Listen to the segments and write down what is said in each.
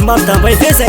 mamta vai fezay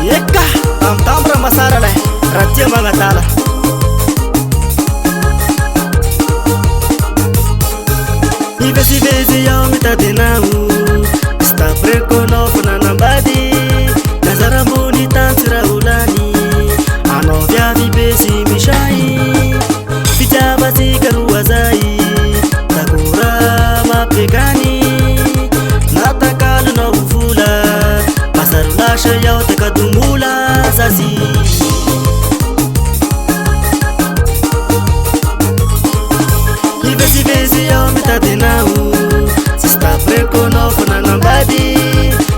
Yeka tamra masara le ratia mangatala Ivesi yao mitadenau sta prekono funa nambadi Nazara muni tansira ulani Ano vya vibesi mishai Fijaba zikaru wazai Takura mapegani Natakalu na ufula Masarulasha yao tekadumula Zazi Ivesi yao mitadenau Sista prekono funa nambadi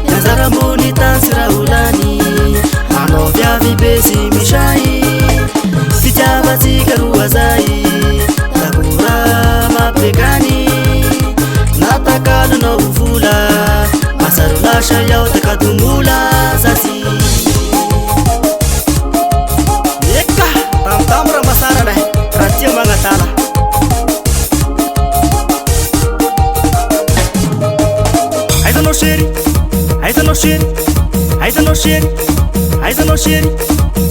Nazara muni tansira ulani Ano vya vibesi mishai Fijaba zikaru wazai Takura mapegani Natakalu na ufula Masarulasha yao tekadumula Zazi Yeka tamra masara le ratia mangatala Aisa no shiri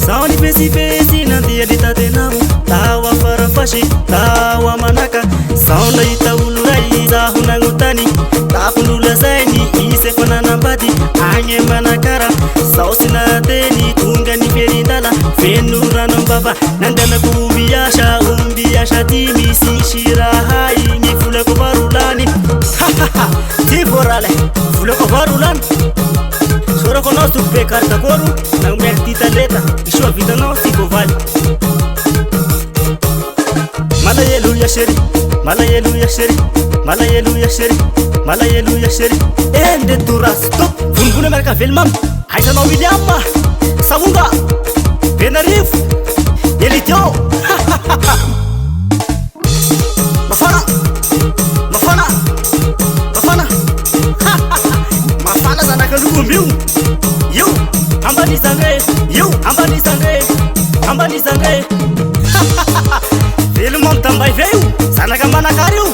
Saoni pesi nanti edita tenamu Tawa farafashi, tawa manaka Saona ita ulurai, zahuna ngutani Tapundula zaini, ise fanana badi Anye manakara, sausina teni Tungani perindala, fenura nombaba Nandana umbiasha timi Sinshira hai, ngifule kubarulani Ha tiforale, fule kubarulani Sora kono supe karta koru Na umehtita leta Ishwa vida no siko vali Malayeluya sheri Malayeluya sheri Malayeluya sheri Malayeluya sheri Ende turas Stop Funbune mereka filmam Aisa no William Savunga Benarif Yelityo Mafana Mafana Mafana Mafana sana kalumbiu You Ambani sangre You Ambani sangre Ambani sangre Filmam tambay veio Sana kamana kariu